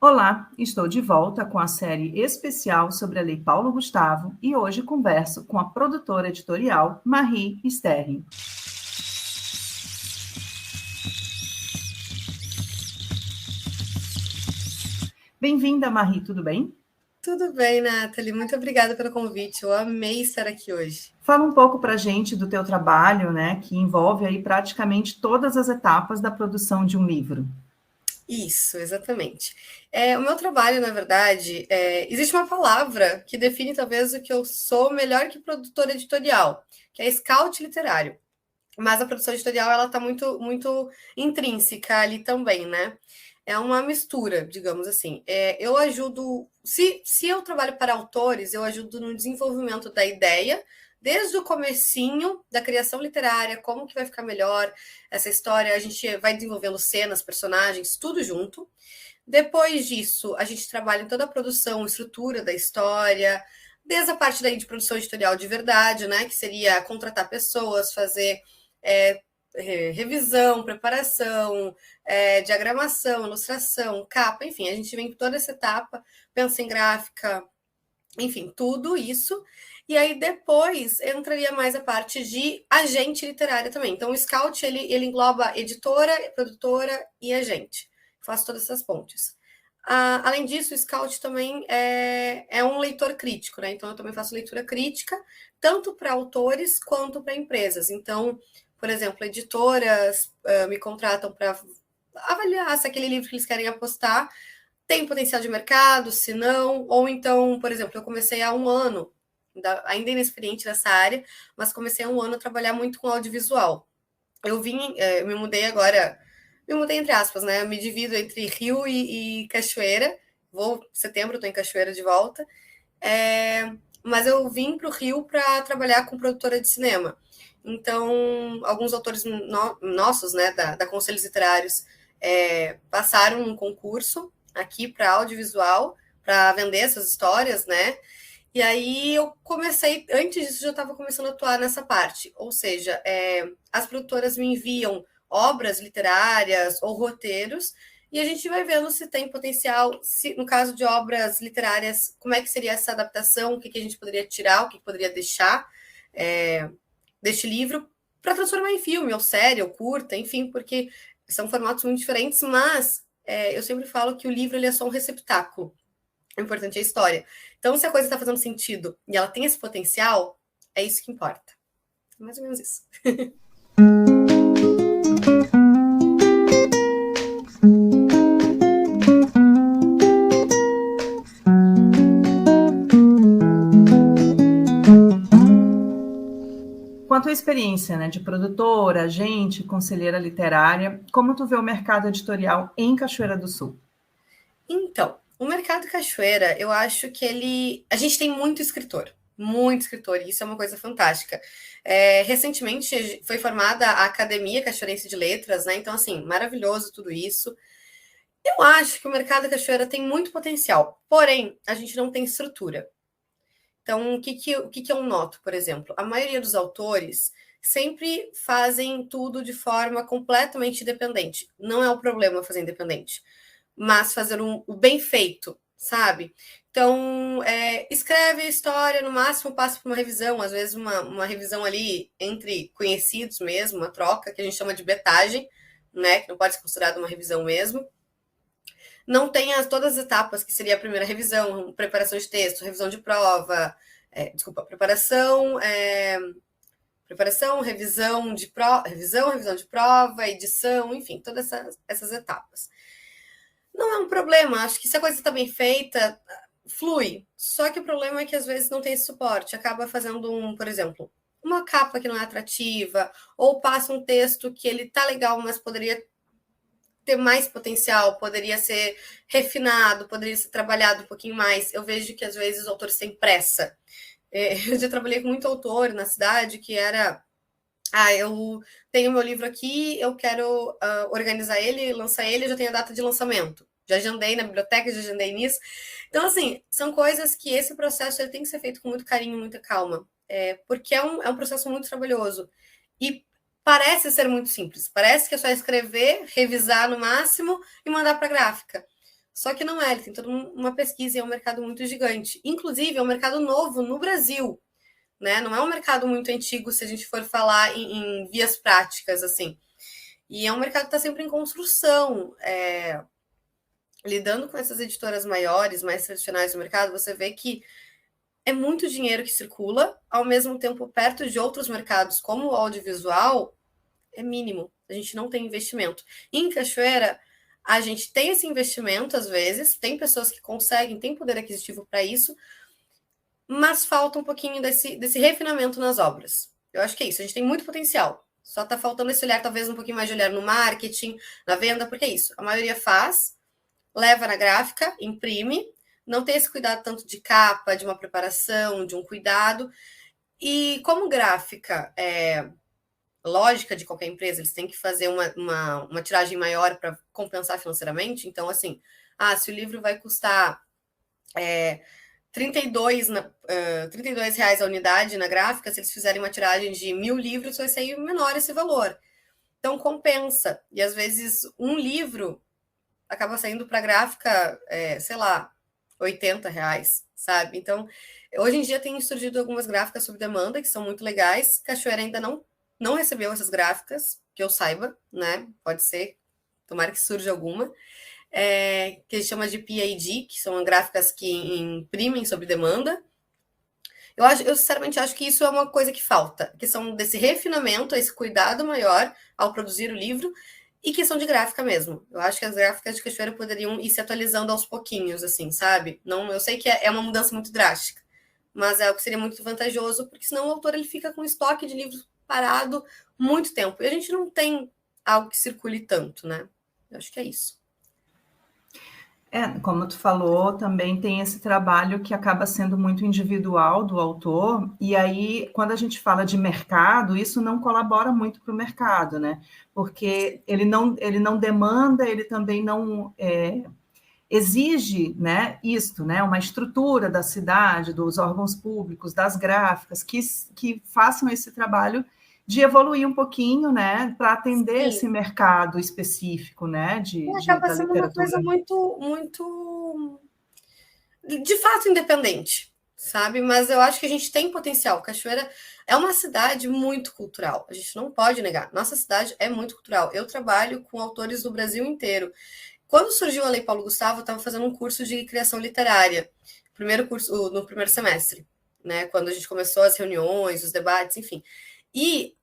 Olá, estou de volta com a série especial sobre a Lei Paulo Gustavo e hoje converso com a produtora editorial Marie Sterling. Bem-vinda, Marie, tudo bem? Tudo bem, Nathalie. Muito obrigada pelo convite. Eu amei estar aqui hoje. Fala um pouco para a gente do teu trabalho, né, que envolve aí praticamente todas as etapas da produção de um livro. Isso, exatamente. O meu trabalho, na verdade, existe uma palavra que define talvez o que eu sou melhor que produtora editorial, que é scout literário. Mas a produção editorial, ela está muito, muito intrínseca ali também, né? É uma mistura, digamos assim. Eu ajudo, se eu trabalho para autores, eu ajudo no desenvolvimento da ideia, desde o comecinho da criação literária, como que vai ficar melhor essa história, a gente vai desenvolvendo cenas, personagens, tudo junto. Depois disso, a gente trabalha em toda a produção, estrutura da história, desde a parte daí de produção editorial de verdade, né? Que seria contratar pessoas, fazer é, revisão, preparação, diagramação, ilustração, capa, enfim, a gente vem por toda essa etapa, pensa em gráfica, enfim, tudo isso. E aí depois entraria mais a parte de agente literária também. Então o Scout ele engloba editora, produtora e agente. Faço todas essas pontes. Além disso, o Scout também é um leitor crítico, né? Então eu também faço leitura crítica, tanto para autores quanto para empresas. Então, por exemplo, editoras me contratam para avaliar se aquele livro que eles querem apostar tem potencial de mercado, se não, ou então, por exemplo, eu comecei há um ano, ainda inexperiente nessa área, mas comecei há um ano a trabalhar muito com audiovisual. Me mudei agora, me mudei entre aspas, né? Eu me divido entre Rio e Cachoeira. Vou setembro, estou em Cachoeira de volta. Mas eu vim para o Rio para trabalhar com produtora de cinema. Então, alguns autores nossos, né, da Conselhos Literários, passaram um concurso aqui para audiovisual, para vender essas histórias, né? E aí eu comecei, antes disso já estava começando a atuar nessa parte, ou seja, as produtoras me enviam obras literárias ou roteiros e a gente vai vendo se tem potencial, se no caso de obras literárias, como é que seria essa adaptação, o que a gente poderia tirar, o que poderia deixar deste livro para transformar em filme, ou série, ou curta, enfim, porque são formatos muito diferentes, mas eu sempre falo que o livro ele é só um receptáculo. O importante é a história. Então, se a coisa está fazendo sentido e ela tem esse potencial, é isso que importa. É mais ou menos isso. Com a tua experiência, né, de produtora, agente, conselheira literária, como tu vê o mercado editorial em Cachoeira do Sul? Então, o mercado Cachoeira, eu acho que a gente tem muito escritor, e isso é uma coisa fantástica. Recentemente foi formada a Academia Cachoeirense de Letras, né? Então, assim, maravilhoso tudo isso. Eu acho que o mercado Cachoeira tem muito potencial, porém, a gente não tem estrutura. Então, o que eu noto, por exemplo? A maioria dos autores sempre fazem tudo de forma completamente independente. Não é o problema fazer independente, mas fazer o bem feito, sabe? Então, escreve a história, no máximo passa por uma revisão, às vezes uma revisão ali entre conhecidos mesmo, uma troca, que a gente chama de betagem, né? Que não pode ser considerada uma revisão mesmo. Não tem todas as etapas, que seria a primeira revisão, preparação de texto, revisão de prova, preparação, revisão de prova, edição, enfim, todas essas etapas. Não é um problema, acho que se a coisa está bem feita, flui. Só que o problema é que às vezes não tem esse suporte, acaba fazendo por exemplo, uma capa que não é atrativa, ou passa um texto que ele tá legal, mas poderia ter mais potencial, poderia ser refinado, poderia ser trabalhado um pouquinho mais. Eu vejo que às vezes os autores têm pressa. Eu já trabalhei com muito autor na cidade que era eu tenho meu livro aqui, eu quero organizar ele, lançar ele, eu já tenho a data de lançamento. Já agendei na biblioteca, já agendei nisso. Então, assim, são coisas que esse processo ele tem que ser feito com muito carinho, muita calma. Porque é um processo muito trabalhoso. E parece ser muito simples. Parece que é só escrever, revisar no máximo e mandar para a gráfica. Só que não é, ele tem toda uma pesquisa e é um mercado muito gigante. Inclusive, é um mercado novo no Brasil, né? Não é um mercado muito antigo se a gente for falar em vias práticas, assim. E é um mercado que está sempre em construção. Lidando com essas editoras maiores, mais tradicionais do mercado, você vê que é muito dinheiro que circula, ao mesmo tempo, perto de outros mercados, como o audiovisual, é mínimo. A gente não tem investimento. Em Cachoeira, a gente tem esse investimento, às vezes, tem pessoas que conseguem, tem poder aquisitivo para isso, mas falta um pouquinho desse refinamento nas obras. Eu acho que é isso, a gente tem muito potencial. Só está faltando esse olhar, talvez um pouquinho mais de olhar no marketing, na venda, porque é isso. A maioria faz, leva na gráfica, imprime, não tem esse cuidado tanto de capa, de uma preparação, de um cuidado. E como gráfica é lógica de qualquer empresa, eles têm que fazer uma tiragem maior para compensar financeiramente. Então, assim, se o livro vai custar 32 reais a unidade na gráfica, se eles fizerem uma tiragem de 1.000 livros, vai sair menor esse valor. Então, compensa. E, às vezes, um livro acaba saindo para a gráfica, sei lá, 80 reais, sabe? Então, hoje em dia tem surgido algumas gráficas sob demanda que são muito legais. Cachoeira ainda não recebeu essas gráficas, que eu saiba, né? Pode ser, tomara que surja alguma. Que a gente chama de PAD, que são gráficas que imprimem sob demanda. Eu sinceramente acho que isso é uma coisa que falta, questão desse refinamento, esse cuidado maior ao produzir o livro e questão de gráfica mesmo. Eu acho que as gráficas de Cachoeira poderiam ir se atualizando aos pouquinhos, assim, sabe? Não, eu sei que é uma mudança muito drástica, mas é algo que seria muito vantajoso, porque senão o autor ele fica com estoque de livros parado muito tempo. E a gente não tem algo que circule tanto, né? Eu acho que é isso. Como tu falou, também tem esse trabalho que acaba sendo muito individual do autor, e aí, quando a gente fala de mercado, isso não colabora muito para o mercado, né? Porque ele não demanda, ele também não exige, né, isto, né, uma estrutura da cidade, dos órgãos públicos, das gráficas, que façam esse trabalho de evoluir um pouquinho, né, para atender esse mercado específico, né, Acaba da sendo uma coisa literatura. muito, de fato, independente, sabe? Mas eu acho que a gente tem potencial. Cachoeira é uma cidade muito cultural, a gente não pode negar. Nossa cidade é muito cultural. Eu trabalho com autores do Brasil inteiro. Quando surgiu a Lei Paulo Gustavo, eu estava fazendo um curso de criação literária, primeiro curso, no primeiro semestre, né? Quando a gente começou as reuniões, os debates, enfim. E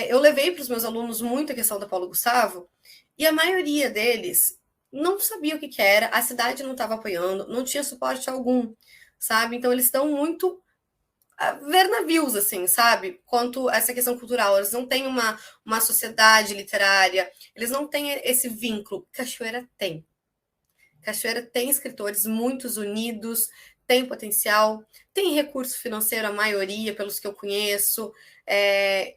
eu levei para os meus alunos muito a questão da Paulo Gustavo, e a maioria deles não sabia o que era, a cidade não estava apoiando, não tinha suporte algum, sabe? Então eles estão muito ver navios, assim, sabe? Quanto a essa questão cultural. Eles não têm uma sociedade literária, eles não têm esse vínculo. Cachoeira tem. Cachoeira tem escritores muito unidos, tem potencial, tem recurso financeiro, a maioria, pelos que eu conheço.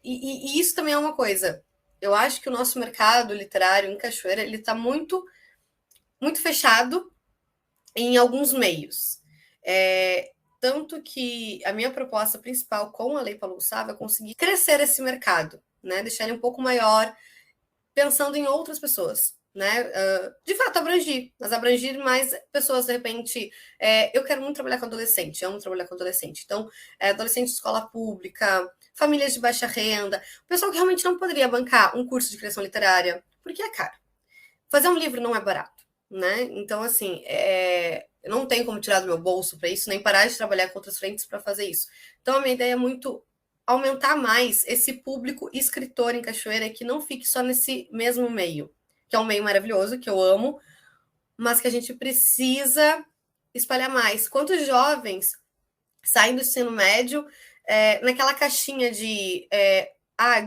E isso também é uma coisa. Eu acho que o nosso mercado literário em Cachoeira ele está muito, muito fechado em alguns meios. Tanto que a minha proposta principal com a Lei Paulo Gustavo é conseguir crescer esse mercado, né? Deixar ele um pouco maior, pensando em outras pessoas, né? De fato, abrangir mais pessoas, de repente. Eu quero muito trabalhar com adolescente, amo trabalhar com adolescente. Então, adolescente de escola pública, famílias de baixa renda, o pessoal que realmente não poderia bancar um curso de criação literária, porque é caro. Fazer um livro não é barato, né? Então, assim, eu não tenho como tirar do meu bolso para isso, nem parar de trabalhar com outras frentes para fazer isso. Então, a minha ideia é muito aumentar mais esse público escritor em Cachoeira que não fique só nesse mesmo meio, que é um meio maravilhoso, que eu amo, mas que a gente precisa espalhar mais. Quantos jovens saem do ensino médio naquela caixinha de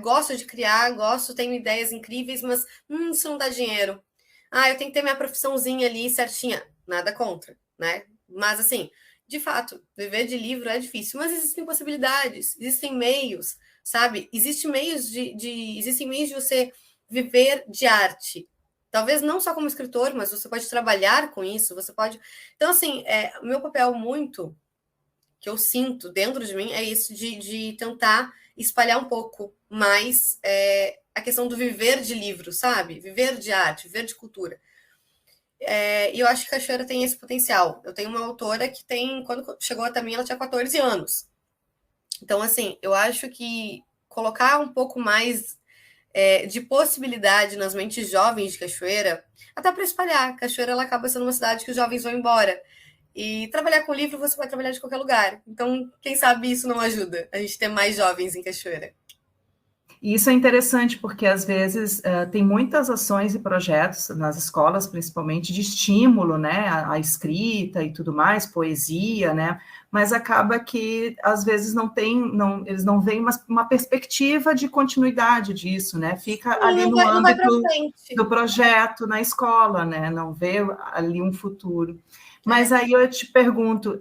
gosto de criar, tenho ideias incríveis, mas isso não dá dinheiro. Eu tenho que ter minha profissãozinha ali certinha. Nada contra, né? Mas, assim, de fato, viver de livro é difícil, mas existem possibilidades, existem meios, sabe? Existem meios de você viver de arte. Talvez não só como escritor, mas você pode trabalhar com isso, você pode... Então, assim, o meu papel muito, que eu sinto dentro de mim, é isso de tentar espalhar um pouco mais a questão do viver de livro, sabe? Viver de arte, viver de cultura. E eu acho que Cachoeira tem esse potencial. Eu tenho uma autora que tem, quando chegou até mim, ela tinha 14 anos. Então, assim, eu acho que colocar um pouco mais de possibilidade nas mentes jovens de Cachoeira, até para espalhar. Cachoeira ela acaba sendo uma cidade que os jovens vão embora. E trabalhar com livro, você vai trabalhar de qualquer lugar. Então, quem sabe isso não ajuda a gente ter mais jovens em Cachoeira. E isso é interessante porque, às vezes, tem muitas ações e projetos nas escolas, principalmente, de estímulo, né, à escrita e tudo mais, poesia, né, mas acaba que, às vezes, eles não veem uma perspectiva de continuidade disso, né, fica Sim, ali no não vai para âmbito frente. do projeto na escola, né, não vê ali um futuro. Mas É. aí eu te pergunto,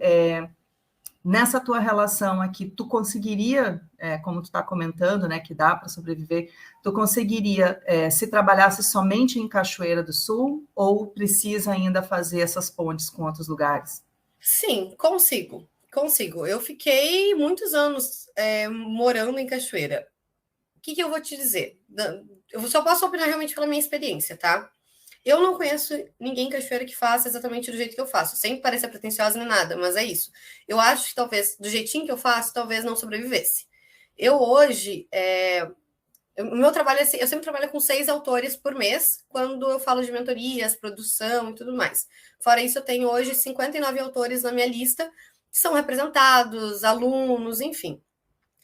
nessa tua relação aqui, tu conseguiria, como tu está comentando, né, que dá para sobreviver, tu conseguiria, se trabalhasse somente em Cachoeira do Sul, ou precisa ainda fazer essas pontes com outros lugares? Sim, consigo. Consigo. Eu fiquei muitos anos morando em Cachoeira. O que eu vou te dizer? Eu só posso opinar realmente pela minha experiência, tá? Eu não conheço ninguém em Cachoeira que faça exatamente do jeito que eu faço, sem parecer pretensiosa nem nada, mas é isso. Eu acho que talvez, do jeitinho que eu faço, talvez não sobrevivesse. Eu hoje, o meu trabalho é assim, eu sempre trabalho com 6 autores por mês, quando eu falo de mentorias, produção e tudo mais. Fora isso, eu tenho hoje 59 autores na minha lista, que são representados, alunos, enfim.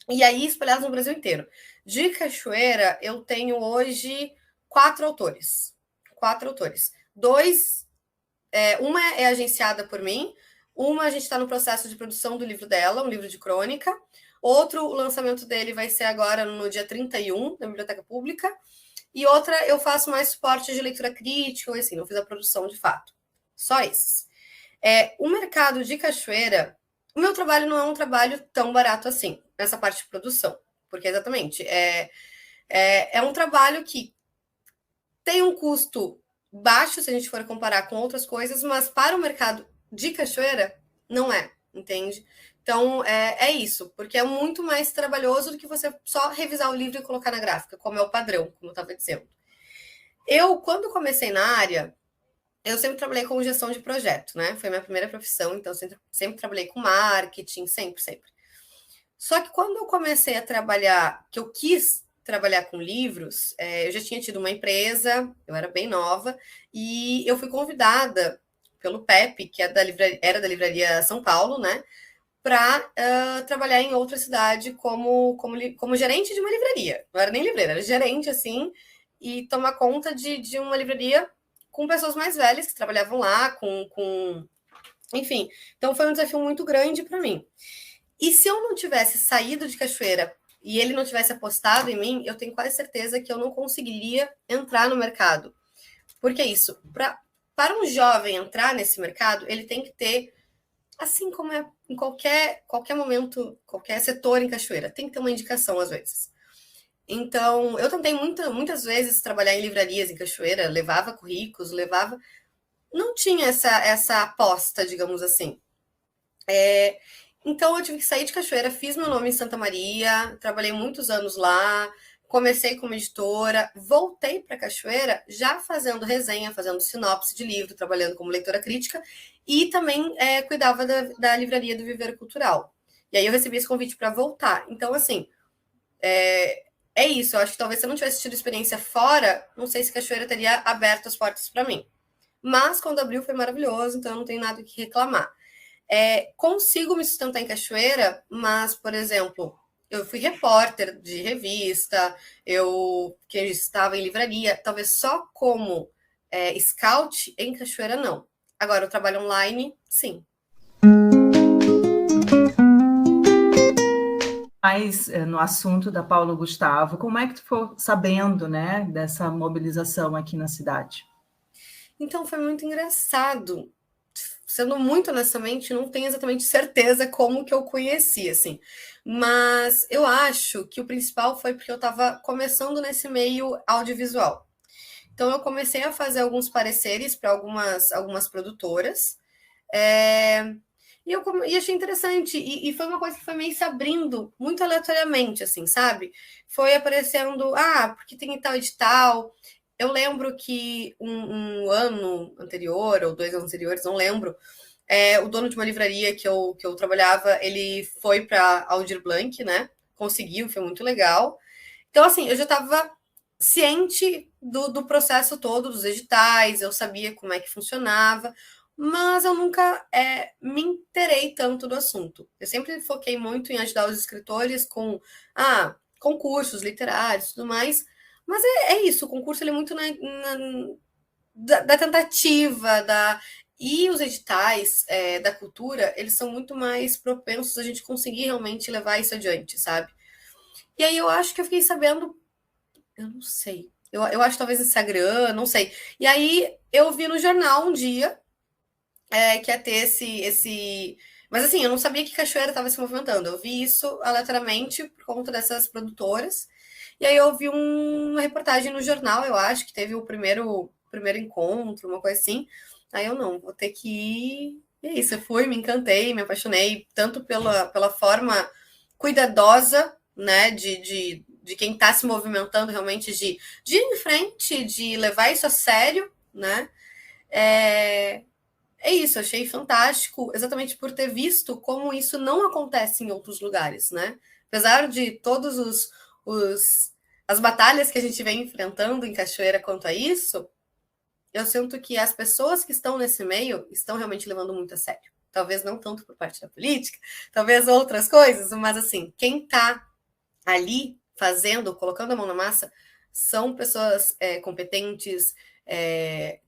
E aí, espalhados no Brasil inteiro. De Cachoeira, eu tenho hoje 4 autores. 4 autores. Dois, uma é agenciada por mim, uma a gente está no processo de produção do livro dela, um livro de crônica. Outro, o lançamento dele vai ser agora no dia 31, na Biblioteca Pública. E outra, eu faço mais suporte de leitura crítica, ou assim, não fiz a produção de fato. Só esses. O mercado de Cachoeira, o meu trabalho não é um trabalho tão barato assim, nessa parte de produção. Porque exatamente, é um trabalho que tem um custo baixo, se a gente for comparar com outras coisas, mas para o mercado de Cachoeira, não é, entende? Então, é isso, porque é muito mais trabalhoso do que você só revisar o livro e colocar na gráfica, como é o padrão, como eu estava dizendo. Eu, quando comecei na área, eu sempre trabalhei com gestão de projeto, né? Foi minha primeira profissão, então sempre trabalhei com marketing, sempre, sempre. Só que quando eu comecei a trabalhar, que eu quis trabalhar com livros, eu já tinha tido uma empresa, eu era bem nova, e eu fui convidada pelo Pepe, que era da Livraria São Paulo, né? Para trabalhar em outra cidade como gerente de uma livraria. Não era nem livreira, era gerente, assim, e tomar conta de uma livraria com pessoas mais velhas que trabalhavam lá, enfim. Então foi um desafio muito grande para mim. E se eu não tivesse saído de Cachoeira e ele não tivesse apostado em mim, eu tenho quase certeza que eu não conseguiria entrar no mercado. Porque é isso, para um jovem entrar nesse mercado, ele tem que ter, assim como é em qualquer momento, qualquer setor em Cachoeira, tem que ter uma indicação às vezes. Então, eu tentei muitas vezes trabalhar em livrarias em Cachoeira, levava currículos, não tinha essa aposta, digamos assim. Então, eu tive que sair de Cachoeira, fiz meu nome em Santa Maria, trabalhei muitos anos lá, comecei como editora, voltei para Cachoeira já fazendo resenha, fazendo sinopse de livro, trabalhando como leitora crítica e também cuidava da livraria do Viveiro Cultural. E aí eu recebi esse convite para voltar. Então, assim, é isso. Eu acho que talvez se eu não tivesse tido experiência fora, não sei se Cachoeira teria aberto as portas para mim. Mas quando abriu foi maravilhoso, então eu não tenho nada o que reclamar. Consigo me sustentar em Cachoeira, mas, por exemplo, eu fui repórter de revista, que estava em livraria, talvez só como scout em Cachoeira, não. Agora, o trabalho online, sim. Mas no assunto da Paulo Gustavo, como é que tu foi sabendo, né, dessa mobilização aqui na cidade? Então, foi muito engraçado. Sendo muito honestamente, não tenho exatamente certeza como que eu conheci, assim. Mas eu acho que o principal foi porque eu estava começando nesse meio audiovisual. Então, eu comecei a fazer alguns pareceres para algumas produtoras. E achei interessante. E foi uma coisa que foi meio se abrindo muito aleatoriamente, assim, sabe? Foi aparecendo, porque tem tal edital. eu lembro que um ano anterior, ou 2 anos anteriores, não lembro, o dono de uma livraria que eu trabalhava, ele foi para Aldir Blanc, né? Conseguiu, foi muito legal. Então, assim, eu já estava ciente do processo todo, dos editais, eu sabia como é que funcionava, mas eu nunca me inteirei tanto do assunto. Eu sempre foquei muito em ajudar os escritores com concursos literários e tudo mais, mas é isso, o concurso ele é muito da tentativa, e os editais da cultura, eles são muito mais propensos a gente conseguir realmente levar isso adiante, sabe? E aí eu acho que eu fiquei sabendo, eu não sei, eu acho talvez Instagram, não sei. E aí eu vi no jornal um dia que ia ter esse. Mas assim, eu não sabia que Cachoeira estava se movimentando. Eu vi isso aleatoriamente por conta dessas produtoras. E aí eu vi uma reportagem no jornal, eu acho, que teve o primeiro encontro, uma coisa assim. Aí eu não, vou ter que ir. E é isso, eu fui, me encantei, me apaixonei, tanto pela forma cuidadosa, né, de quem está se movimentando realmente, de ir em frente, de levar isso a sério, né? É, é isso, achei fantástico, exatamente por ter visto como isso não acontece em outros lugares, né? Apesar de todos os as batalhas que a gente vem enfrentando em Cachoeira quanto a isso, eu sinto que as pessoas que estão nesse meio estão realmente levando muito a sério. Talvez não tanto por parte da política, talvez outras coisas, mas assim, quem está ali fazendo, colocando a mão na massa, são pessoas competentes,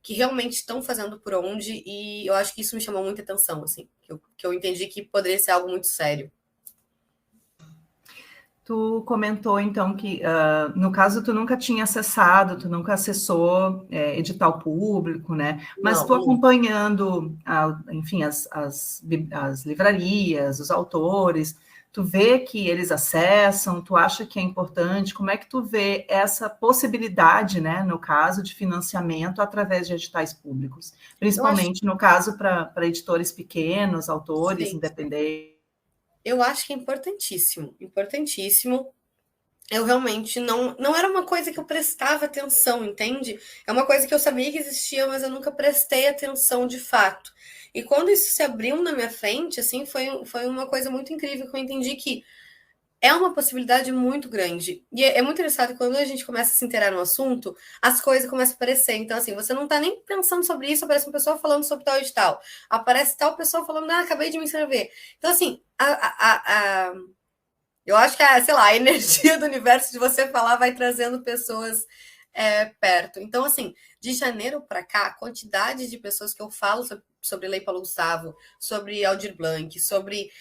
que realmente estão fazendo por onde, e eu acho que isso me chamou muita atenção, assim, que eu entendi que poderia ser algo muito sério. Tu comentou, então, que, no caso, tu nunca tinha acessado, tu nunca acessou edital público, né? Mas Não, tu acompanhando, enfim, as livrarias, os autores, tu vê que eles acessam, tu acha que é importante? Como é que tu vê essa possibilidade, né, no caso, de financiamento através de editais públicos? eu acho, Principalmente, no caso, para editores pequenos, autores sim, independentes. eu acho que é importantíssimo, importantíssimo. Eu realmente não era uma coisa que eu prestava atenção, entende? É uma coisa que eu sabia que existia, mas eu nunca prestei atenção de fato. E quando isso se abriu na minha frente, assim, foi uma coisa muito incrível que eu entendi que é uma possibilidade muito grande. E é muito interessante que quando a gente começa a se inteirar no assunto, as coisas começam a aparecer. Então, assim, você não tá nem pensando sobre isso, aparece uma pessoa falando sobre tal e tal. Aparece tal pessoa falando, acabei de me inscrever. Então, assim, eu acho que, sei lá, a energia do universo de você falar vai trazendo pessoas perto. Então, assim, de janeiro para cá, a quantidade de pessoas que eu falo sobre Lei Paulo Gustavo, sobre Aldir Blanc, sobre,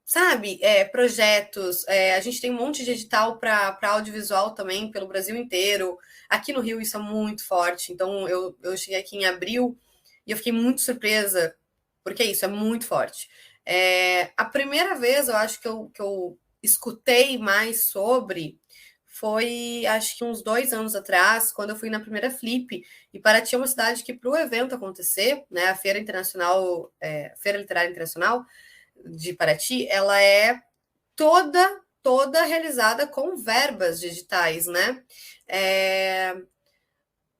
sabe, projetos. A gente tem um monte de edital para audiovisual também, pelo Brasil inteiro. Aqui no Rio isso é muito forte. Então, eu cheguei aqui em abril e eu fiquei muito surpresa, porque isso é muito forte. A primeira vez, eu acho que eu escutei mais sobre foi, acho que uns 2 anos atrás, quando eu fui na primeira Flip, e Paraty é uma cidade que, para o evento acontecer, né, a Feira Internacional, Feira Literária Internacional de Paraty, ela é toda realizada com verbas digitais, né?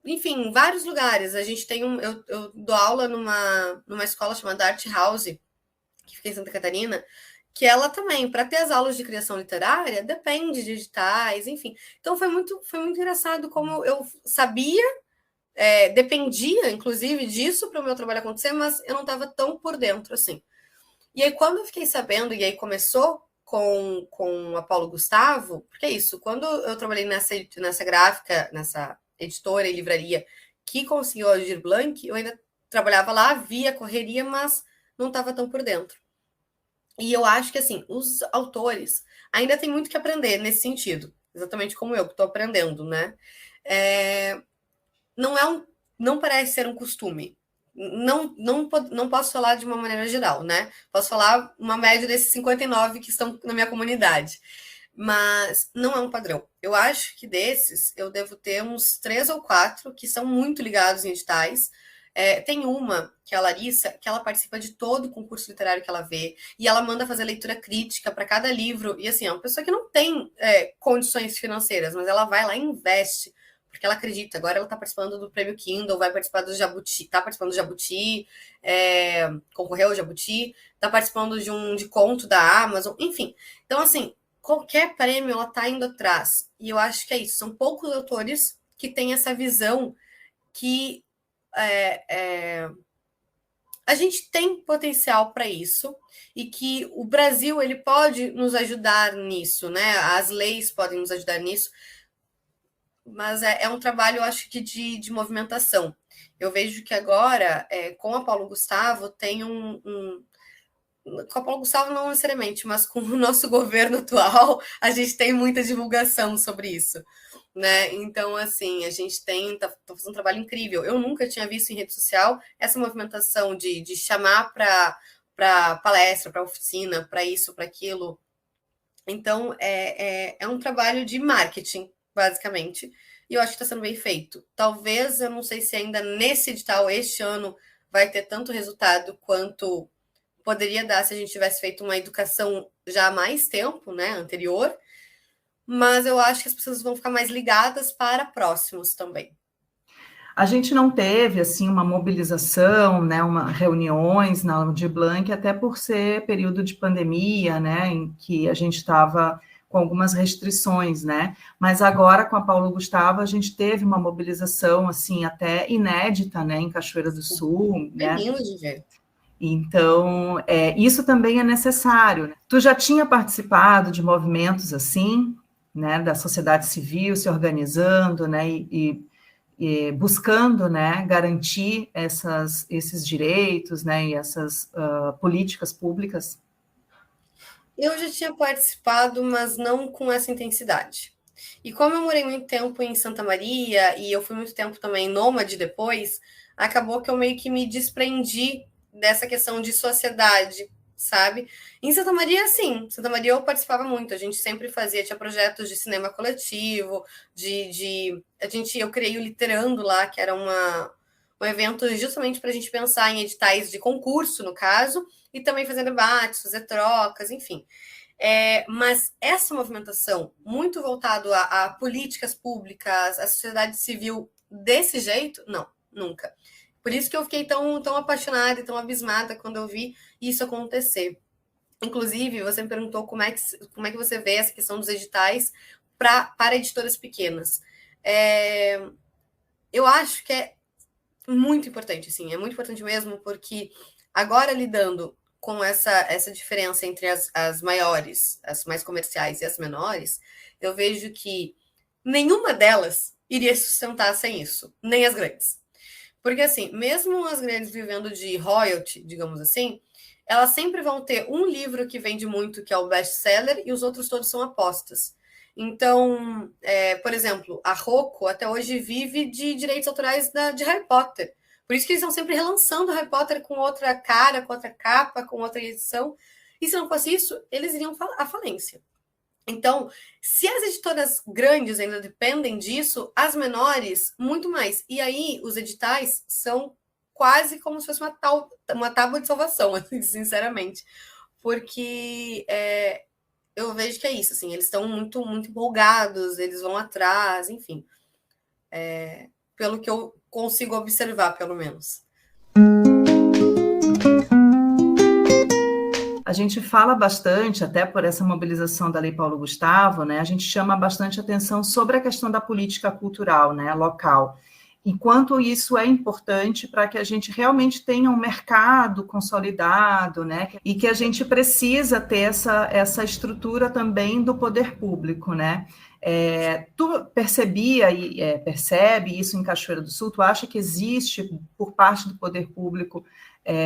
Enfim, em vários lugares. A gente tem eu dou aula numa escola chamada Art House, que fica em Santa Catarina, que ela também, para ter as aulas de criação literária, depende de editais, enfim. Então foi muito engraçado como eu sabia, dependia, inclusive, disso para o meu trabalho acontecer, mas eu não estava tão por dentro assim. E aí, quando eu fiquei sabendo, e aí começou com a Paulo Gustavo, porque é isso, quando eu trabalhei nessa gráfica, nessa editora e livraria que conseguiu a Aldir Blanc, eu ainda trabalhava lá, via correria, mas não estava tão por dentro. E eu acho que, assim, os autores ainda têm muito que aprender nesse sentido, exatamente como eu, que estou aprendendo, né? É, não, não parece ser um costume. Não posso falar de uma maneira geral, né? Posso falar uma média desses 59 que estão na minha comunidade. Mas não é um padrão. Eu acho que desses eu devo ter uns 3 ou 4 que são muito ligados em editais. Tem uma, que é a Larissa, que ela participa de todo o concurso literário que ela vê, e ela manda fazer leitura crítica para cada livro. E assim, é uma pessoa que não tem condições financeiras, mas ela vai lá e investe, porque ela acredita. Agora ela está participando do Prêmio Kindle, vai participar do Jabuti, está participando do Jabuti, concorreu ao Jabuti, está participando de conto da Amazon, enfim. Então, assim, qualquer prêmio ela está indo atrás. E eu acho que é isso. São poucos autores que têm essa visão que a gente tem potencial para isso e que o Brasil ele pode nos ajudar nisso, né? As leis podem nos ajudar nisso, mas é um trabalho, eu acho que de movimentação. Eu vejo que agora, com a Paulo Gustavo, tem com a Paulo Gustavo não necessariamente, mas com o nosso governo atual, a gente tem muita divulgação sobre isso, né? Então, assim, a gente tá fazendo um trabalho incrível. Eu nunca tinha visto em rede social essa movimentação de chamar para palestra, para oficina, para isso, para aquilo. Então, é um trabalho de marketing, basicamente, e eu acho que está sendo bem feito. Talvez, eu não sei se ainda nesse edital, este ano, vai ter tanto resultado quanto poderia dar se a gente tivesse feito uma educação já há mais tempo, né, anterior, mas eu acho que as pessoas vão ficar mais ligadas para próximos também. A gente não teve, assim, uma mobilização, né, reuniões na Aldir Blanc, até por ser período de pandemia, né, em que a gente estava com algumas restrições, né, mas agora com a Paulo Gustavo a gente teve uma mobilização, assim, até inédita, né, em Cachoeira do Sul, né. Lindo de ver. Então, isso também é necessário. Tu já tinha participado de movimentos assim, né, da sociedade civil se organizando, né, e buscando, né, garantir esses direitos, né, e essas políticas públicas? Eu já tinha participado, mas não com essa intensidade. E como eu morei muito tempo em Santa Maria e eu fui muito tempo também nômade depois, acabou que eu meio que me desprendi dessa questão de sociedade, sabe? Em Santa Maria, sim. Santa Maria eu participava muito. A gente sempre tinha projetos de cinema coletivo, eu criei o Literando lá, que era um evento justamente para a gente pensar em editais de concurso, no caso, e também fazer debates, fazer trocas, enfim. Mas essa movimentação, muito voltado a políticas públicas, a sociedade civil desse jeito, não, nunca. Por isso que eu fiquei tão apaixonada e tão abismada quando eu vi isso acontecer. Inclusive, você me perguntou como é que você vê essa questão dos editais para editoras pequenas. Eu acho que é muito importante, assim, é muito importante mesmo, porque agora lidando com essa diferença entre as maiores, as mais comerciais e as menores, eu vejo que nenhuma delas iria sustentar sem isso, nem as grandes. Porque, assim, mesmo as grandes vivendo de royalty, digamos assim, elas sempre vão ter um livro que vende muito, que é o best-seller, e os outros todos são apostas. Então, por exemplo, a Rocco até hoje vive de direitos autorais de Harry Potter. Por isso que eles estão sempre relançando Harry Potter com outra cara, com outra capa, com outra edição. E se não fosse isso, eles iriam à falência. Então, se as editoras grandes ainda dependem disso, as menores, muito mais. E aí, os editais são quase como se fosse uma tábua de salvação, assim, sinceramente. Porque eu vejo que é isso, assim, eles estão muito, muito empolgados, eles vão atrás, enfim. Pelo que eu consigo observar, pelo menos. A gente fala bastante, até por essa mobilização da Lei Paulo Gustavo, né, a gente chama bastante atenção sobre a questão da política cultural, né, local. Enquanto isso é importante para que a gente realmente tenha um mercado consolidado, né, e que a gente precisa ter essa estrutura também do poder público, né. Tu percebia e percebe isso em Cachoeira do Sul? Tu acha que existe, por parte do poder público,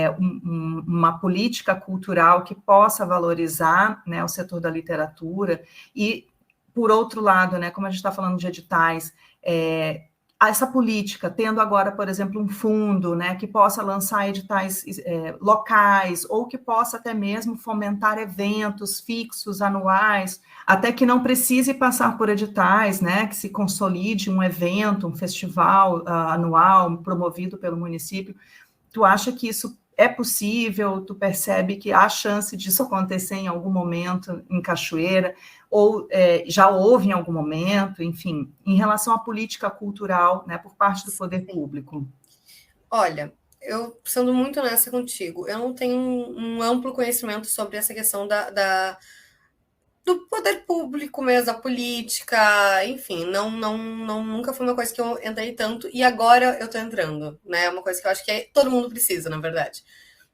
uma política cultural que possa valorizar, né, o setor da literatura? E, por outro lado, né, como a gente está falando de editais, essa política, tendo agora, por exemplo, um fundo, né, que possa lançar editais locais, ou que possa até mesmo fomentar eventos fixos, anuais, até que não precise passar por editais, né, que se consolide um evento, um festival anual promovido pelo município. Tu acha que isso é possível, tu percebe que há chance disso acontecer em algum momento em Cachoeira, ou já houve em algum momento, enfim, em relação à política cultural, né, por parte do poder público? Olha, eu sendo muito honesta contigo, eu não tenho um amplo conhecimento sobre essa questão do poder público mesmo, da política, enfim, nunca foi uma coisa que eu entrei tanto, e agora eu tô entrando, né? É uma coisa que eu acho que todo mundo precisa, na verdade,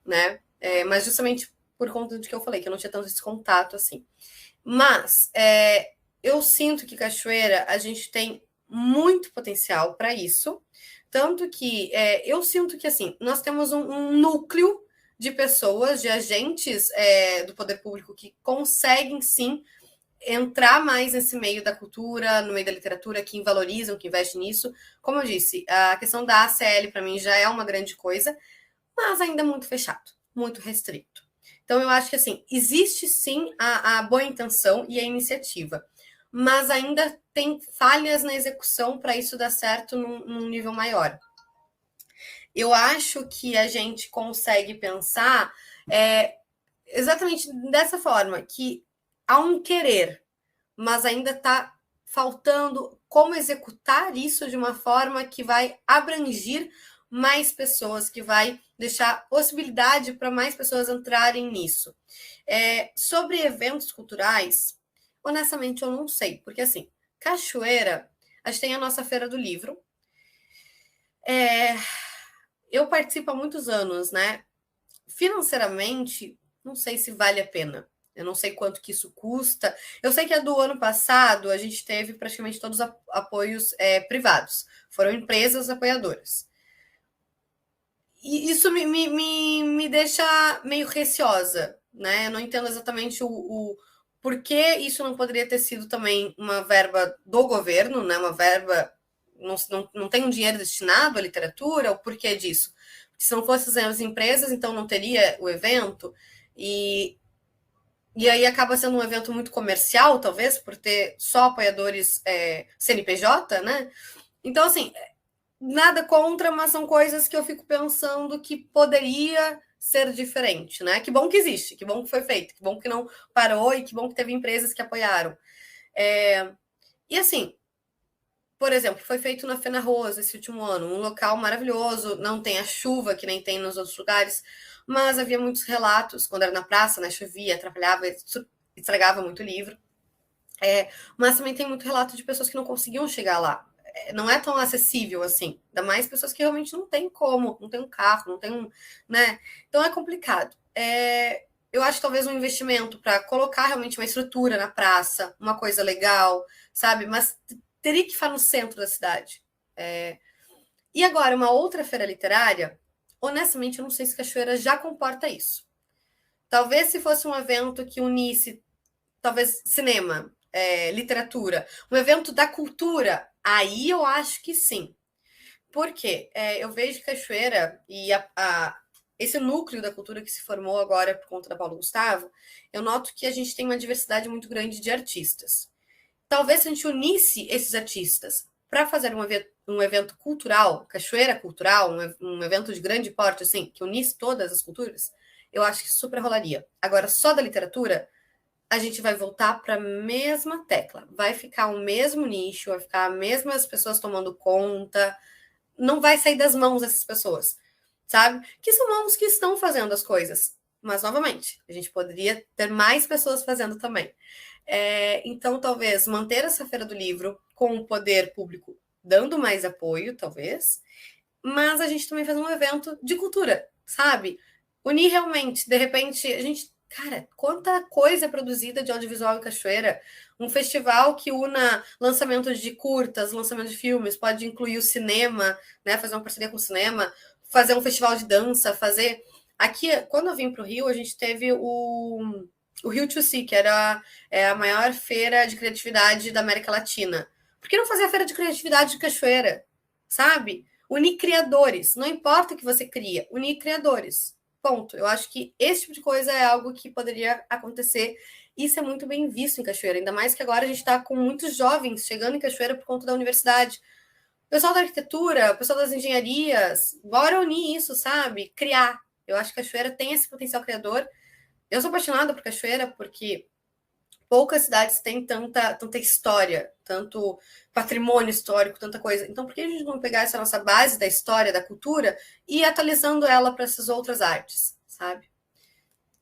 né? Mas justamente por conta do que eu falei, que eu não tinha tanto esse contato assim. Mas eu sinto que Cachoeira a gente tem muito potencial para isso, tanto que eu sinto que assim nós temos um núcleo de pessoas, de agentes do poder público que conseguem sim entrar mais nesse meio da cultura, no meio da literatura, que valorizam, que investem nisso. Como eu disse, a questão da ACL para mim já é uma grande coisa, mas ainda muito fechado, muito restrito. Então eu acho que assim, existe sim a boa intenção e a iniciativa, mas ainda tem falhas na execução para isso dar certo num nível maior. Eu acho que a gente consegue pensar exatamente dessa forma, que há um querer, mas ainda está faltando como executar isso de uma forma que vai abrangir mais pessoas, que vai deixar possibilidade para mais pessoas entrarem nisso. Sobre eventos culturais, honestamente eu não sei, porque assim, Cachoeira, a gente tem a nossa Feira do Livro. Eu participo há muitos anos, né? Financeiramente, não sei se vale a pena. Eu não sei quanto que isso custa. Eu sei que a do ano passado a gente teve praticamente todos os apoios privados. Foram empresas apoiadoras. E isso me deixa meio receosa, né? Eu não entendo exatamente o porquê isso não poderia ter sido também uma verba do governo, né? Uma verba. Não tem um dinheiro destinado à literatura, o porquê disso? Se não fossem as empresas, então não teria o evento. E aí acaba sendo um evento muito comercial, talvez, por ter só apoiadores CNPJ, né? Então, assim, nada contra, mas são coisas que eu fico pensando que poderia ser diferente, né? Que bom que existe, que bom que foi feito, que bom que não parou e que bom que teve empresas que apoiaram. E assim, por exemplo, foi feito na Fena Rosa esse último ano, um local maravilhoso, não tem a chuva que nem tem nos outros lugares, mas havia muitos relatos, quando era na praça, né, chovia, atrapalhava, estragava muito o livro. Mas também tem muito relato de pessoas que não conseguiam chegar lá. Não é tão acessível assim, ainda mais pessoas que realmente não tem como, não tem um carro, não tem um, né? Então é complicado. Eu acho que talvez um investimento para colocar realmente uma estrutura na praça, uma coisa legal, sabe? Mas teria que ficar no centro da cidade. E agora, uma outra feira literária, honestamente, eu não sei se Cachoeira já comporta isso. Talvez se fosse um evento que unisse, talvez, cinema, literatura, um evento da cultura, aí eu acho que sim. Por quê? Eu vejo Cachoeira e esse núcleo da cultura que se formou agora por conta da Paulo Gustavo, eu noto que a gente tem uma diversidade muito grande de artistas. Talvez se a gente unisse esses artistas para fazer um evento cultural, Cachoeira Cultural, um evento de grande porte, assim, que unisse todas as culturas, eu acho que super rolaria. Agora, só da literatura, a gente vai voltar para a mesma tecla. Vai ficar o mesmo nicho, vai ficar as mesmas pessoas tomando conta, não vai sair das mãos dessas pessoas, sabe? Que são mãos que estão fazendo as coisas. Mas, novamente, a gente poderia ter mais pessoas fazendo também. Então, talvez manter essa Feira do Livro com o poder público dando mais apoio, talvez, mas a gente também fazer um evento de cultura, sabe? Unir realmente, de repente, a gente. Cara, quanta coisa é produzida de audiovisual em Cachoeira. Um festival que una lançamentos de curtas, lançamentos de filmes, pode incluir o cinema, né? Fazer uma parceria com o cinema, fazer um festival de dança, fazer. Aqui, quando eu vim para o Rio, a gente teve o Rio to See, que era a maior feira de criatividade da América Latina. Por que não fazer a feira de criatividade de Cachoeira? Sabe? Unir criadores. Não importa o que você cria, unir criadores. Ponto. Eu acho que esse tipo de coisa é algo que poderia acontecer. Isso é muito bem visto em Cachoeira, ainda mais que agora a gente está com muitos jovens chegando em Cachoeira por conta da universidade. O pessoal da arquitetura, o pessoal das engenharias, bora unir isso, sabe? Criar. Eu acho que Cachoeira tem esse potencial criador. Eu sou apaixonada por Cachoeira porque poucas cidades têm tanta história, tanto patrimônio histórico, tanta coisa. Então, por que a gente não pegar essa nossa base da história, da cultura, e ir atualizando ela para essas outras artes, sabe?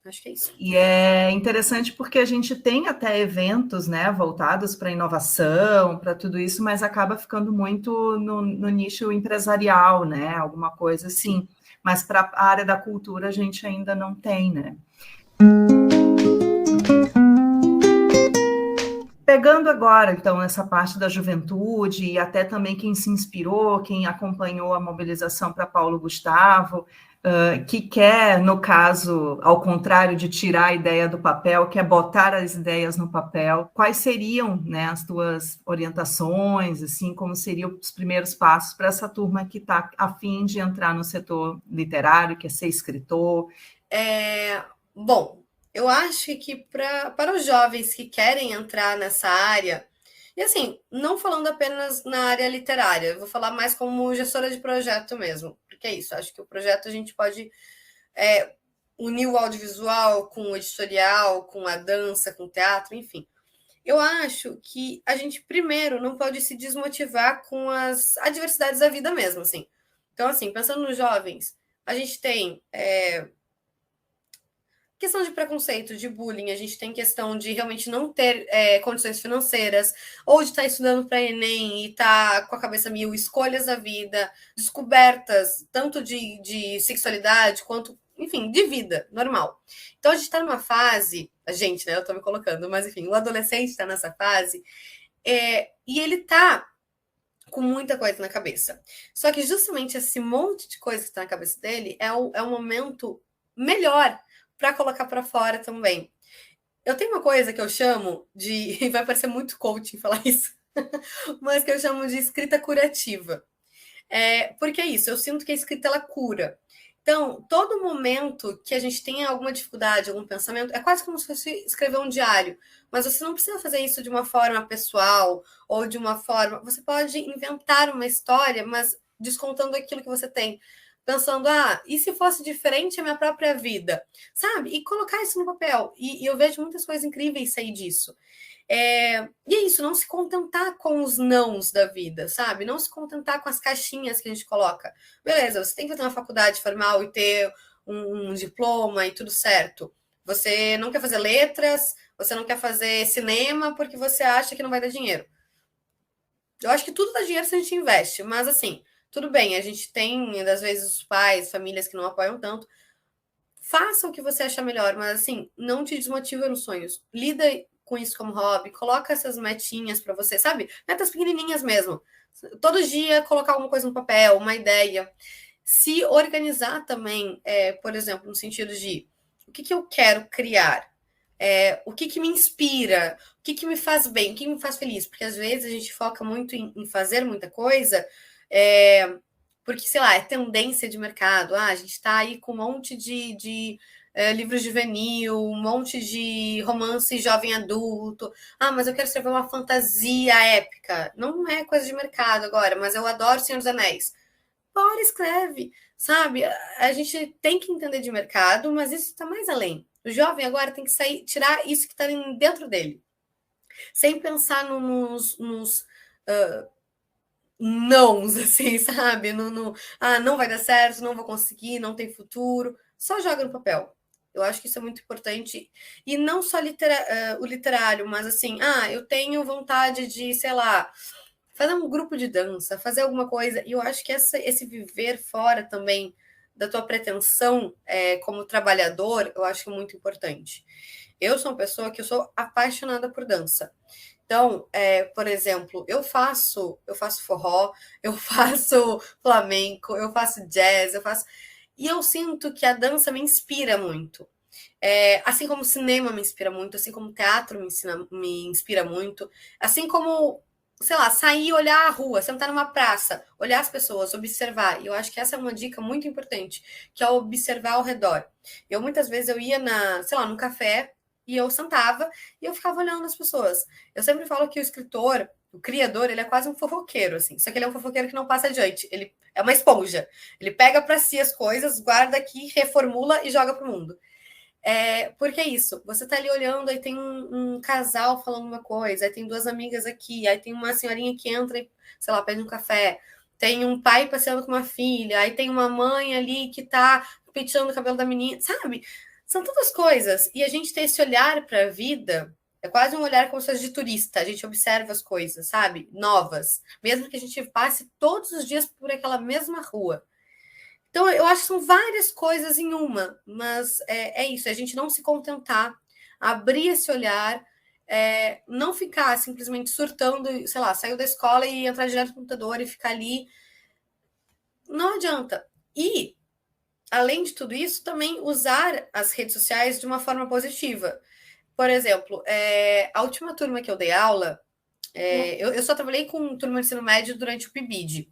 Acho que é isso. E é interessante porque a gente tem até eventos, né, voltados para inovação, para tudo isso, mas acaba ficando muito no nicho empresarial, né, alguma coisa assim. Mas para a área da cultura a gente ainda não tem, né? Pegando agora, então, essa parte da juventude e até também quem se inspirou, quem acompanhou a mobilização para Paulo Gustavo, que quer, no caso, ao contrário de tirar a ideia do papel, quer botar as ideias no papel, quais seriam, né, as tuas orientações, assim, como seriam os primeiros passos para essa turma que está a fim de entrar no setor literário, quer ser escritor? Bom, eu acho que para os jovens que querem entrar nessa área, e assim, não falando apenas na área literária, eu vou falar mais como gestora de projeto mesmo, porque é isso, acho que o projeto a gente pode unir o audiovisual com o editorial, com a dança, com o teatro, enfim. Eu acho que a gente, primeiro, não pode se desmotivar com as adversidades da vida mesmo, assim. Então, assim, pensando nos jovens, a gente tem questão de preconceito, de bullying, a gente tem questão de realmente não ter condições financeiras, ou de estar estudando para Enem e estar com a cabeça mil, escolhas da vida, descobertas, tanto de sexualidade quanto, enfim, de vida normal. Então a gente está numa fase, a gente, né? Eu estou me colocando, mas enfim, o adolescente está nessa fase, e ele está com muita coisa na cabeça. Só que justamente esse monte de coisa que está na cabeça dele é o momento melhor para colocar para fora também. Eu tenho uma coisa que eu chamo de. Vai parecer muito coaching falar isso, mas que eu chamo de escrita curativa. Porque é isso, eu sinto que a escrita ela cura. Então, todo momento que a gente tem alguma dificuldade, algum pensamento, é quase como se fosse escrever um diário. Mas você não precisa fazer isso de uma forma pessoal ou de uma forma. Você pode inventar uma história, mas descontando aquilo que você tem. Pensando, e se fosse diferente a minha própria vida? Sabe? E colocar isso no papel. E eu vejo muitas coisas incríveis sair disso. E é isso, não se contentar com os nãos da vida, sabe? Não se contentar com as caixinhas que a gente coloca. Beleza, você tem que fazer uma faculdade formal e ter um diploma e tudo certo. Você não quer fazer letras, você não quer fazer cinema porque você acha que não vai dar dinheiro. Eu acho que tudo dá dinheiro se a gente investe, mas assim, tudo bem, a gente tem, às vezes, os pais, famílias que não apoiam tanto. Faça o que você achar melhor, mas assim, não te desmotiva nos sonhos. Lida com isso como hobby, coloca essas metinhas para você, sabe? Metas pequenininhas mesmo. Todo dia colocar alguma coisa no papel, uma ideia. Se organizar também, por exemplo, no sentido de o que eu quero criar, o que me inspira, o que me faz bem, o que me faz feliz. Porque às vezes a gente foca muito em fazer muita coisa, porque, sei lá, é tendência de mercado. A gente está aí com um monte de livro juvenil, um monte de romance jovem adulto. Mas eu quero escrever uma fantasia épica. Não é coisa de mercado agora, mas eu adoro Senhor dos Anéis. Bora, escreve, sabe? A gente tem que entender de mercado, mas isso está mais além. O jovem agora tem que sair, tirar isso que está dentro dele. Sem pensar nos nãos, assim, sabe? Não vai dar certo, não vou conseguir, não tem futuro. Só joga no papel. Eu acho que isso é muito importante. E não só o literário, mas assim, eu tenho vontade de, sei lá, fazer um grupo de dança, fazer alguma coisa. E eu acho que esse viver fora também da tua pretensão como trabalhador, eu acho muito importante. Eu sou uma pessoa que eu sou apaixonada por dança. Então, por exemplo, eu faço forró, eu faço flamenco, eu faço jazz, e eu sinto que a dança me inspira muito. Assim como o cinema me inspira muito, assim como o teatro me inspira muito, assim como, sei lá, sair e olhar a rua, sentar numa praça, olhar as pessoas, observar. E eu acho que essa é uma dica muito importante, que é observar ao redor. Muitas vezes eu ia sei lá, num café, e eu sentava e eu ficava olhando as pessoas. Eu sempre falo que o escritor, O criador, ele é quase um fofoqueiro, assim. Só que ele é um fofoqueiro que não passa adiante. Ele é uma esponja. Ele pega para si as coisas, guarda aqui, reformula e joga pro mundo. Porque é isso. Você tá ali olhando, aí tem um casal falando uma coisa, aí tem duas amigas aqui, aí tem uma senhorinha que entra e, sei lá, pede um café. Tem um pai passeando com uma filha, aí tem uma mãe ali que tá penteando o cabelo da menina, sabe? São todas coisas. E a gente tem esse olhar para a vida, é quase um olhar como se fosse de turista. A gente observa as coisas, sabe? Novas. Mesmo que a gente passe todos os dias por aquela mesma rua. Então, eu acho que são várias coisas em uma, mas é isso, a gente não se contentar, abrir esse olhar, não ficar simplesmente surtando, sei lá, saiu da escola e entrar direto no computador e ficar ali. Não adianta. E, além de tudo isso, também usar as redes sociais de uma forma positiva. Por exemplo, a última turma que eu dei aula, eu só trabalhei com turma de ensino médio durante o PIBID.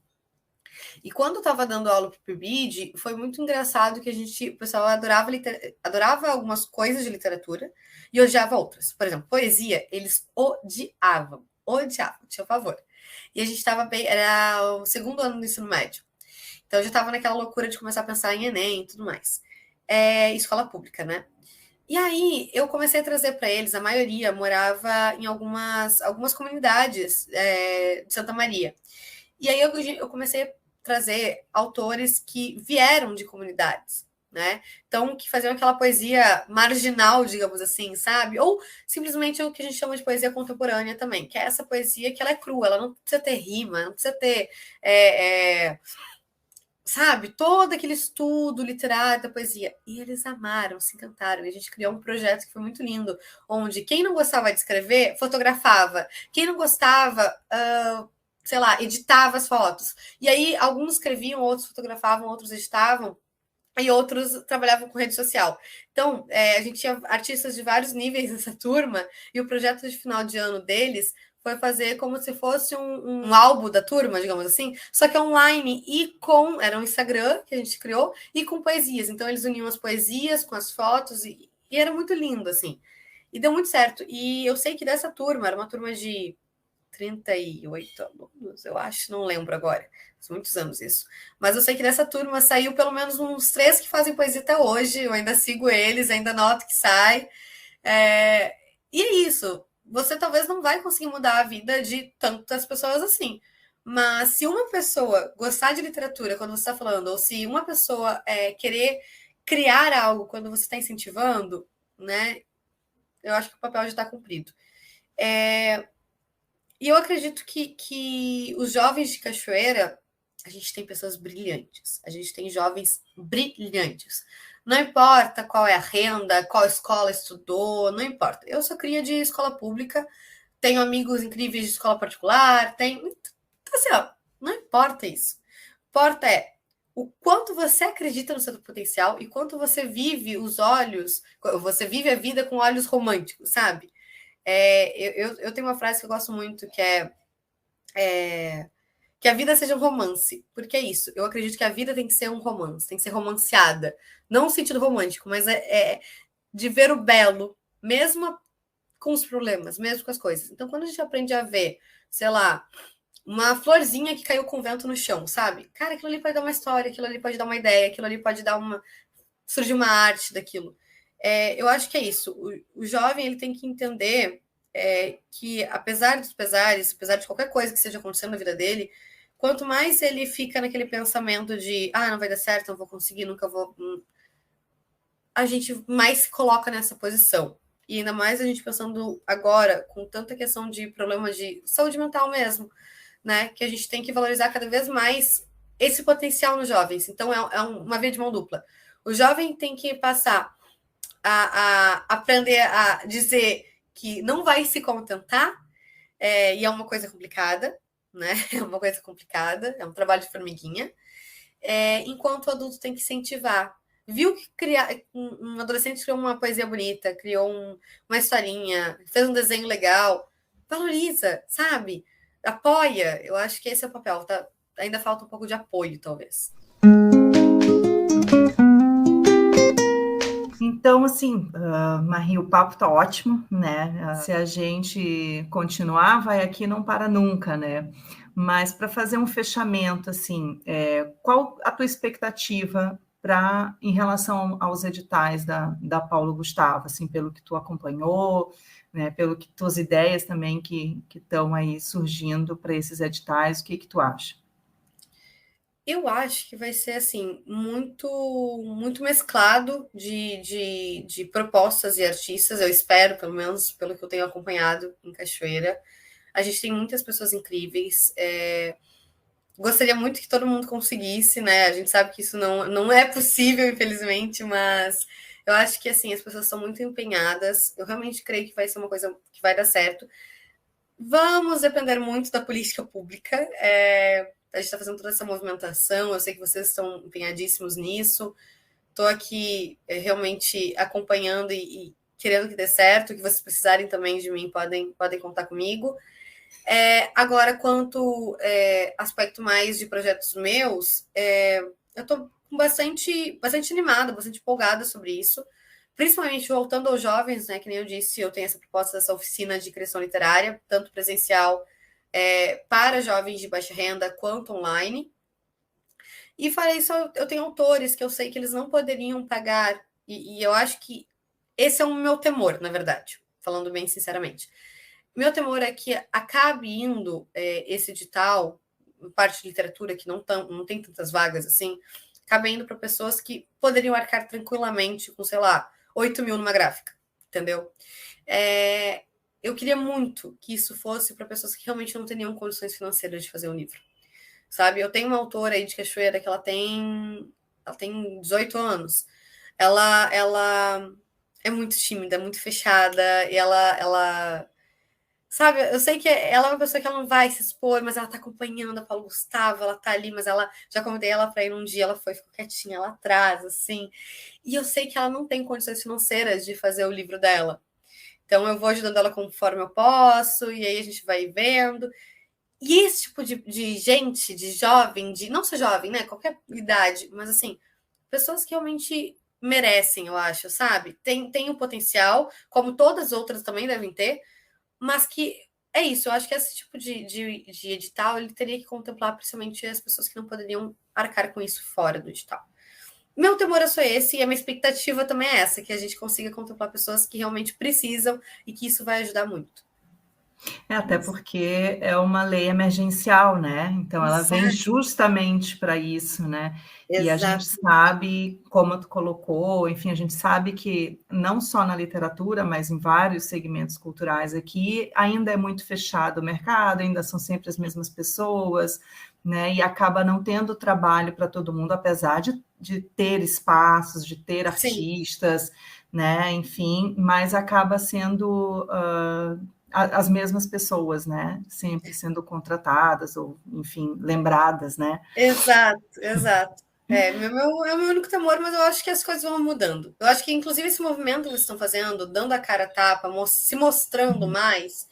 E quando eu estava dando aula para o PIBID, foi muito engraçado que o pessoal adorava algumas coisas de literatura e odiava outras. Por exemplo, poesia, eles odiavam, tinha favor. E a gente estava bem, era o segundo ano do ensino médio. Então eu já estava naquela loucura de começar a pensar em Enem e tudo mais. Escola pública, né? E aí eu comecei a trazer para eles, a maioria morava em algumas comunidades de Santa Maria. E aí eu comecei a trazer autores que vieram de comunidades, né? Então, que faziam aquela poesia marginal, digamos assim, sabe? Ou simplesmente o que a gente chama de poesia contemporânea também, que é essa poesia que ela é crua, ela não precisa ter rima, não precisa ter, sabe? Todo aquele estudo literário da poesia. E eles amaram, se encantaram. E a gente criou um projeto que foi muito lindo, onde quem não gostava de escrever, fotografava. Quem não gostava... sei lá, editava as fotos. E aí, alguns escreviam, outros fotografavam, outros editavam, e outros trabalhavam com rede social. Então, a gente tinha artistas de vários níveis nessa turma, e o projeto de final de ano deles foi fazer como se fosse um álbum da turma, digamos assim, só que online e era um Instagram que a gente criou, e com poesias. Então, eles uniam as poesias com as fotos, e era muito lindo, assim. E deu muito certo. E eu sei que dessa turma, era uma turma de 38 alunos, eu acho, não lembro agora. São muitos anos isso. Mas eu sei que dessa turma saiu pelo menos uns 3 que fazem poesia até hoje. Eu ainda sigo eles, ainda noto que sai. E é isso. Você talvez não vai conseguir mudar a vida de tantas pessoas assim. Mas se uma pessoa gostar de literatura quando você está falando, ou se uma pessoa querer criar algo quando você está incentivando, né? Eu acho que o papel já está cumprido. E eu acredito que os jovens de Cachoeira, a gente tem pessoas brilhantes, a gente tem jovens brilhantes. Não importa qual é a renda, qual escola estudou, não importa. Eu sou cria de escola pública, tenho amigos incríveis de escola particular, então assim, ó, não importa isso. Importa o quanto você acredita no seu potencial e quanto você vive você vive a vida com olhos românticos, sabe? Eu tenho uma frase que eu gosto muito, que que a vida seja um romance. Porque é isso. Eu acredito que a vida tem que ser um romance, tem que ser romanceada. Não no sentido romântico, mas de ver o belo, mesmo com os problemas, mesmo com as coisas. Então, quando a gente aprende a ver, sei lá, uma florzinha que caiu com vento no chão, sabe? Cara, aquilo ali pode dar uma história, aquilo ali pode dar uma ideia, aquilo ali pode dar surgir uma arte daquilo. Eu acho que é isso. O jovem ele tem que entender que, apesar dos pesares, apesar de qualquer coisa que esteja acontecendo na vida dele, quanto mais ele fica naquele pensamento de não vai dar certo, não vou conseguir, nunca vou... A gente mais se coloca nessa posição. E ainda mais a gente pensando agora, com tanta questão de problemas de saúde mental mesmo, né? Que a gente tem que valorizar cada vez mais esse potencial nos jovens. Então, é uma via de mão dupla. O jovem tem que passar a aprender a dizer que não vai se contentar, e é uma coisa complicada, né? É uma coisa complicada, é um trabalho de formiguinha, enquanto o adulto tem que incentivar. Viu que um adolescente criou uma poesia bonita, criou uma historinha, fez um desenho legal, valoriza, sabe? Apoia. Eu acho que esse é o papel. Tá? Ainda falta um pouco de apoio, talvez. Então, assim, Marie, o papo tá ótimo, né? Se a gente continuar, vai aqui não para nunca, né? Mas para fazer um fechamento, assim, qual a tua expectativa em relação aos editais da Paulo Gustavo, assim, pelo que tu acompanhou, né? Pelo que tuas ideias também que estão aí surgindo para esses editais, o que tu acha? Eu acho que vai ser assim, muito mesclado de propostas e artistas, eu espero, pelo menos pelo que eu tenho acompanhado em Cachoeira. A gente tem muitas pessoas incríveis. Gostaria muito que todo mundo conseguisse, né? A gente sabe que isso não é possível, infelizmente, mas eu acho que assim, as pessoas são muito empenhadas. Eu realmente creio que vai ser uma coisa que vai dar certo. Vamos depender muito da política pública. A gente está fazendo toda essa movimentação, eu sei que vocês estão empenhadíssimos nisso. Estou aqui realmente acompanhando e querendo que dê certo. Que vocês precisarem também de mim, podem contar comigo. Agora, quanto aspecto mais de projetos meus, eu estou bastante animada, bastante empolgada sobre isso. Principalmente voltando aos jovens, né? Que nem eu disse, eu tenho essa proposta dessa oficina de criação literária, tanto presencial para jovens de baixa renda quanto online. E falei isso, eu tenho autores que eu sei que eles não poderiam pagar, e eu acho que esse é o meu temor, na verdade, falando bem sinceramente. Meu temor é que acabe indo esse edital, parte de literatura que não tem tantas vagas assim, acabe indo para pessoas que poderiam arcar tranquilamente com, sei lá, 8 mil numa gráfica, entendeu? Eu queria muito que isso fosse para pessoas que realmente não teriam condições financeiras de fazer um livro, sabe? Eu tenho uma autora aí de Cachoeira que ela tem 18 anos. Ela é muito tímida, muito fechada, e ela sabe, eu sei que ela é uma pessoa que ela não vai se expor, mas ela tá acompanhando a Paulo Gustavo, ela tá ali, mas ela já convidei ela para ir num dia, ela ficou quietinha lá atrás, assim. E eu sei que ela não tem condições financeiras de fazer o livro dela. Então eu vou ajudando ela conforme eu posso, e aí a gente vai vendo. E esse tipo de gente, de jovem, não só jovem, né? Qualquer idade, mas assim, pessoas que realmente merecem, eu acho, sabe? Tem o potencial, como todas as outras também devem ter, mas que é isso, eu acho que esse tipo de edital ele teria que contemplar principalmente as pessoas que não poderiam arcar com isso fora do edital. Meu temor é só esse, e a minha expectativa também é essa, que a gente consiga contemplar pessoas que realmente precisam e que isso vai ajudar muito. Até porque é uma lei emergencial, né? Então ela vem Exato, justamente para isso, né? E a gente exato. sabe, como tu colocou, enfim, a gente sabe que não só na literatura, mas em vários segmentos culturais aqui, ainda é muito fechado o mercado, ainda são sempre as mesmas pessoas, né? E acaba não tendo trabalho para todo mundo, apesar de ter espaços, de ter Sim, artistas, né? Enfim, mas acaba sendo as mesmas pessoas, né? Sempre sendo contratadas ou, enfim, lembradas, né? exato, exato. É o meu único temor, mas eu acho que as coisas vão mudando. Eu acho que, inclusive, esse movimento que vocês estão fazendo, dando a cara a tapa, se mostrando mais,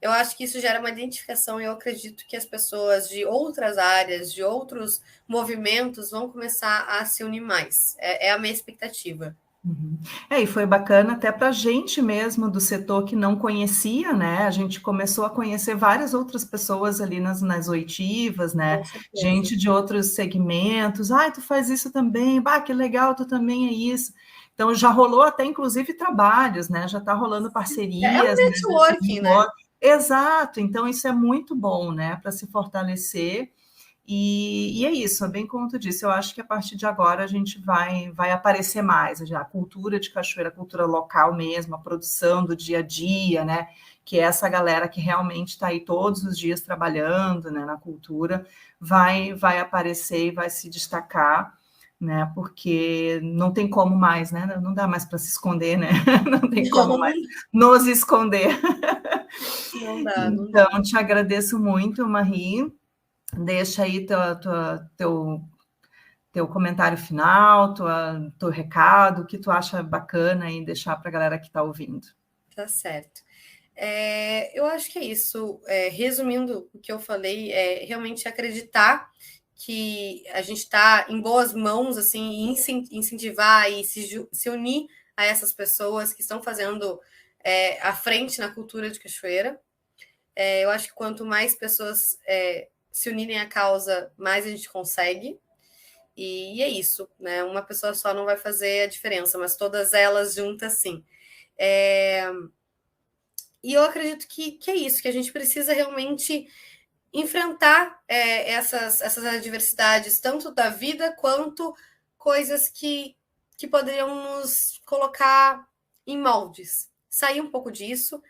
eu acho que isso gera uma identificação e eu acredito que as pessoas de outras áreas, de outros movimentos, vão começar a se unir mais. É a minha expectativa. Uhum. E foi bacana até para a gente mesmo do setor que não conhecia, né? A gente começou a conhecer várias outras pessoas ali nas oitivas, Com né? certeza. Gente de outros segmentos. Tu faz isso também, que legal, tu também é isso. Então já rolou até inclusive trabalhos, né? Já está rolando É um parcerias, né? networking, né? Exato, então isso é muito bom, né? Para se fortalecer. E é isso, é bem como tu disse, eu acho que a partir de agora a gente vai aparecer mais, já, a cultura de Cachoeira, a cultura local mesmo, a produção do dia a dia, né? Que é essa galera que realmente está aí todos os dias trabalhando, né, na cultura, vai aparecer e vai se destacar, né? Porque não tem como mais, né? Não dá mais para se esconder, né? Não tem como Não, mais nos esconder. não dá, não dá. Então, te agradeço muito, Marie. Deixa aí teu comentário final, teu recado, o que tu acha bacana e deixar para a galera que está ouvindo. Tá certo. Eu acho que é isso. Resumindo o que eu falei, é realmente acreditar que a gente está em boas mãos, assim, e incentivar e se unir a essas pessoas que estão fazendo à frente na cultura de cachoeira. Eu acho que quanto mais pessoas se unirem à causa, mais a gente consegue. E é isso, né? Uma pessoa só não vai fazer a diferença, mas todas elas juntas, sim. E eu acredito que é isso, que a gente precisa realmente enfrentar essas adversidades, tanto da vida quanto coisas que poderiam nos colocar em moldes. Sair um pouco disso,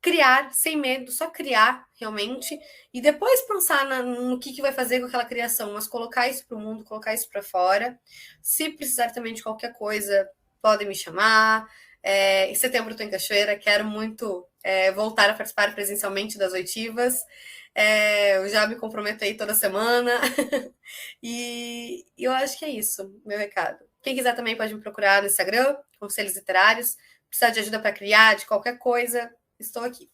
criar sem medo, só criar realmente, e depois pensar no que vai fazer com aquela criação, mas colocar isso para o mundo, colocar isso para fora. Se precisar também de qualquer coisa, podem me chamar. Em setembro eu estou em Cachoeira, quero muito voltar a participar presencialmente das oitivas. Eu já me comprometo aí toda semana. E eu acho que é isso, meu recado. Quem quiser também pode me procurar no Instagram, Conselhos Literários. Precisar de ajuda para criar, de qualquer coisa, estou aqui.